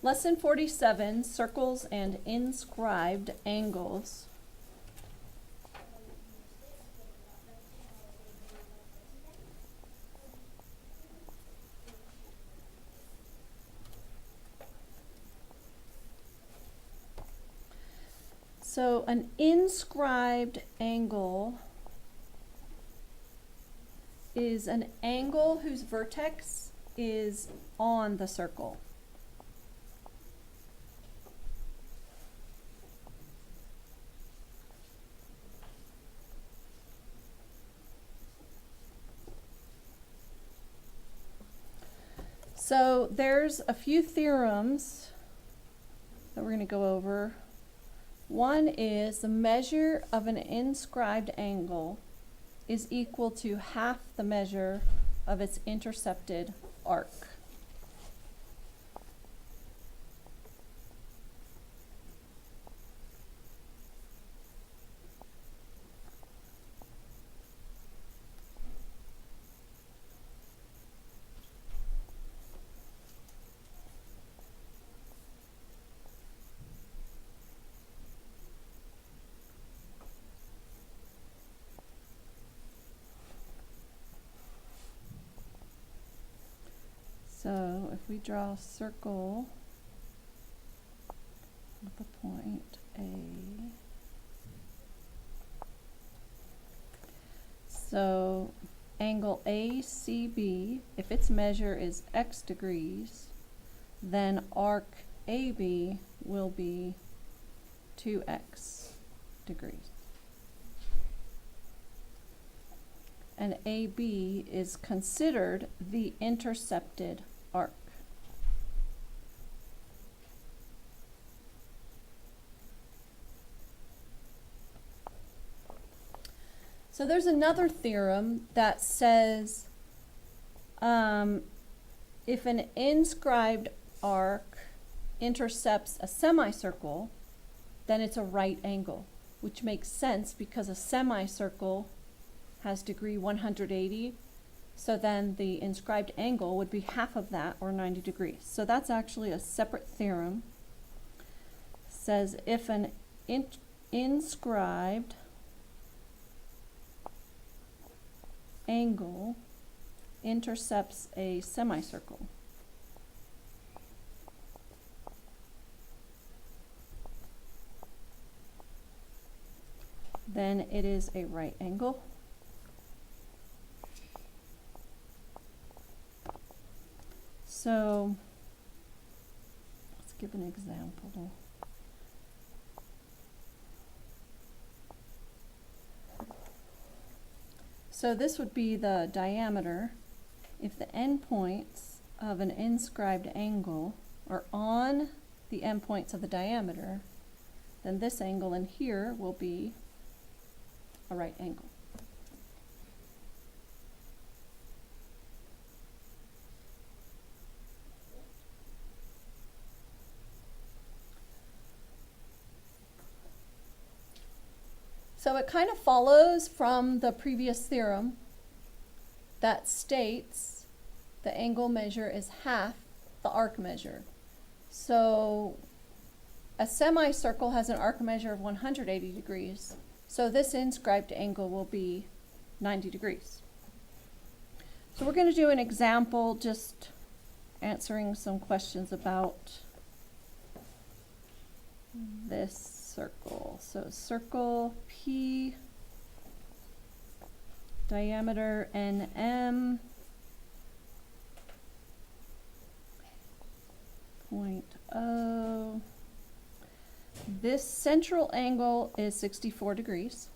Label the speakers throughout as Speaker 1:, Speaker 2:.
Speaker 1: Lesson 47, Circles and Inscribed Angles. So an inscribed angle is an angle whose vertex is on the circle. So there's a few theorems that we're going to go over. One is the measure of an inscribed angle is equal to half the measure of its intercepted arc. So if we draw a circle with a point A, so angle ACB, if its measure is x degrees, then arc AB will be 2x degrees. And AB is considered the intercepted arc. So there's another theorem that says if an inscribed arc intercepts a semicircle, then it's a right angle, which makes sense because a semicircle has degree 180, so then the inscribed angle would be half of that, or 90 degrees. So that's actually a separate theorem. It says if an inscribed angle intercepts a semicircle, then it is a right angle. So let's give an example. So this would be the diameter. If the endpoints of an inscribed angle are on the endpoints of the diameter, then this angle in here will be a right angle. So it kind of follows from the previous theorem that states the angle measure is half the arc measure. So a semicircle has an arc measure of 180 degrees. So this inscribed angle will be 90 degrees. So we're going to do an example, just answering some questions about this circle. So circle P, diameter NM, point O. This central angle is 64 degrees.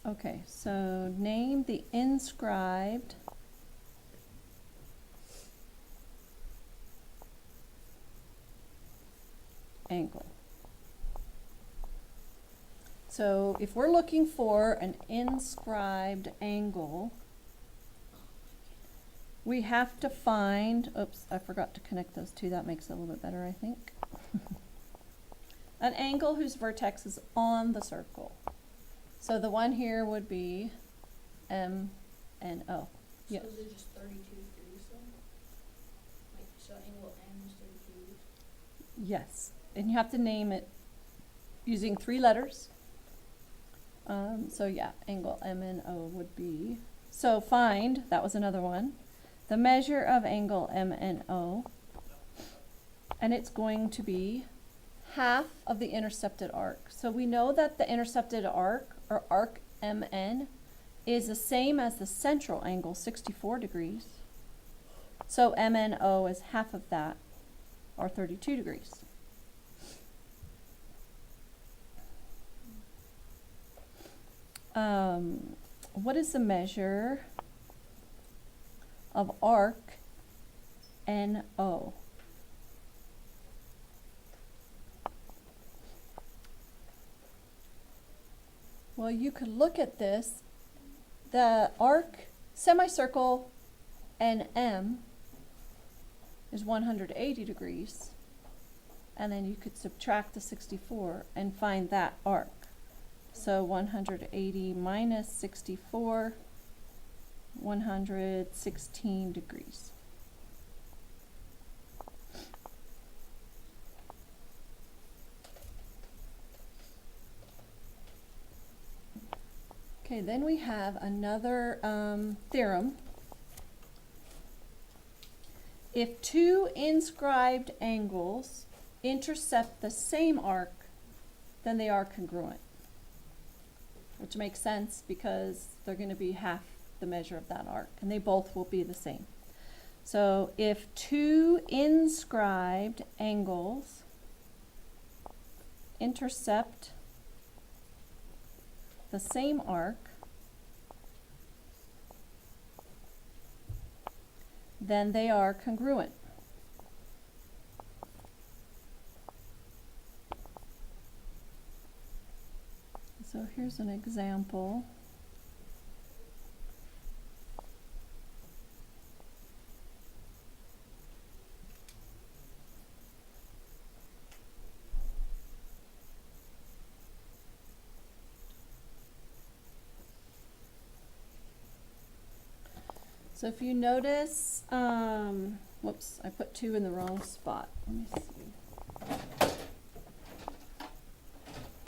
Speaker 1: Okay, so name the inscribed angle. So if we're looking for an inscribed angle, we have to find, oops, I forgot to connect those two. That makes it a little bit better, I think. An angle whose vertex is on the circle. So the one here would be M and O. Yes.
Speaker 2: So is it just 32 degrees then? Like, so angle M is 32 degrees?
Speaker 1: Yes, and you have to name it using 3 letters. So yeah, angle M and O would be, so find, that was another one, the measure of angle M and O, and it's going to be half of the intercepted arc. So we know that the intercepted arc, or arc MN, is the same as the central angle, 64 degrees. So MNO is half of that, or 32 degrees. What is the measure of arc NO? Well, you could look at this. The arc semicircle NM is 180 degrees, and then you could subtract the 64 and find that arc. So 180 minus 64, 116 degrees. Okay, then we have another theorem. If 2 inscribed angles intercept the same arc, then they are congruent. Which makes sense because they're going to be half the measure of that arc, and they both will be the same. So if 2 inscribed angles intercept the same arc, then they are congruent. So here's an example. So if you notice, whoops, I put 2 in the wrong spot. Let me see.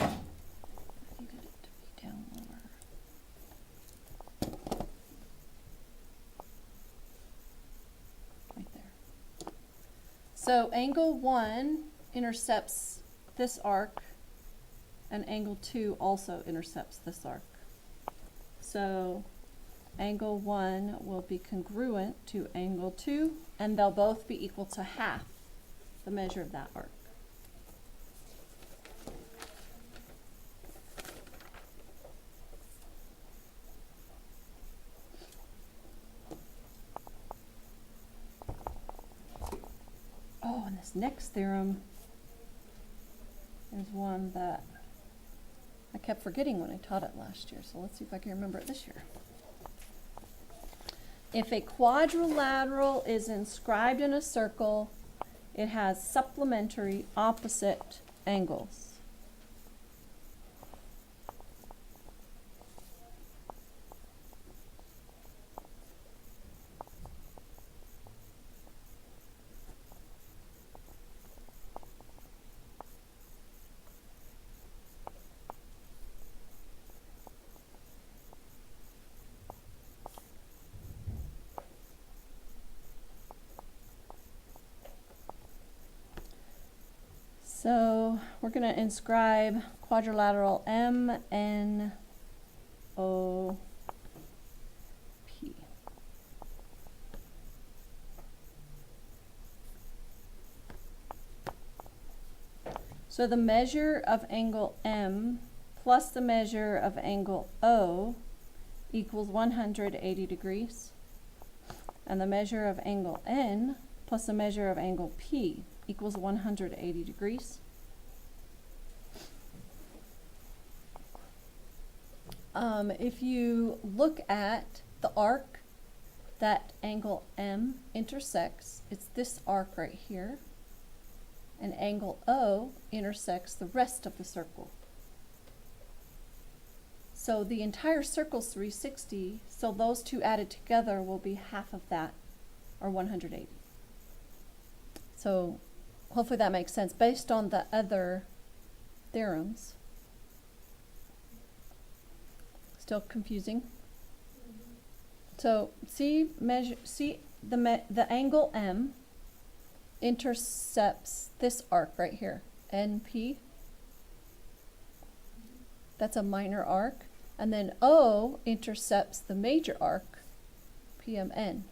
Speaker 1: I needed it to be down lower. Right there. So angle 1 intercepts this arc, and angle 2 also intercepts this arc. So angle 1 will be congruent to angle 2, and they'll both be equal to half the measure of that arc. Oh, and this next theorem is one that I kept forgetting when I taught it last year, so let's see if I can remember it this year. If a quadrilateral is inscribed in a circle, it has supplementary opposite angles. So we're going to inscribe quadrilateral MNOP. So the measure of angle M plus the measure of angle O equals 180 degrees. And the measure of angle N plus the measure of angle P equals 180 degrees. If you look at the arc that angle M intersects, it's this arc right here, and angle O intersects the rest of the circle. So the entire circle's 360, so those two added together will be half of that, or 180. So hopefully that makes sense based on the other theorems. Still confusing? So see the angle M intercepts this arc right here, NP. That's a minor arc. And then O intercepts the major arc, PMN.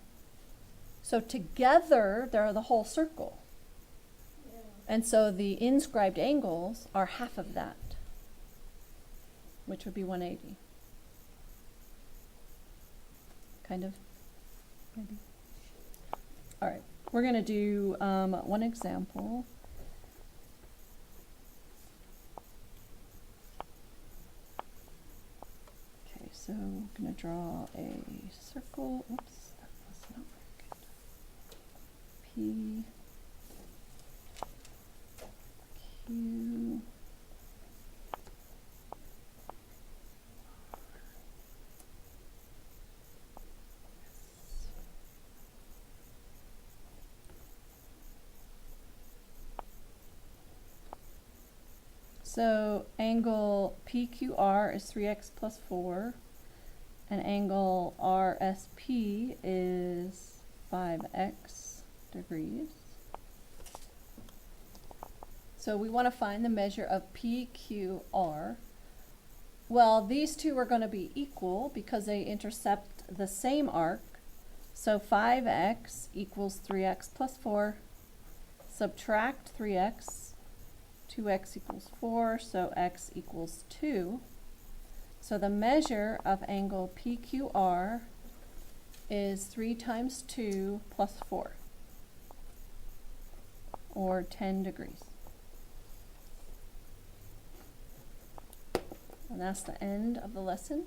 Speaker 1: So together, they're the whole circle.
Speaker 2: Yeah.
Speaker 1: And so the inscribed angles are half of that, which would be 180. Kind of, maybe. All right, we're going to do one example. Okay, so I'm going to draw a circle. Oops, that was not very good. P, Q, so angle PQR is 3x plus 4, and angle RSP is 5x degrees. So we want to find the measure of PQR. Well, these two are going to be equal because they intercept the same arc. So 5x equals 3x plus 4. Subtract 3x. 2x equals 4, so x equals 2. So the measure of angle PQR is 3 times 2 plus 4, or 10 degrees. And that's the end of the lesson.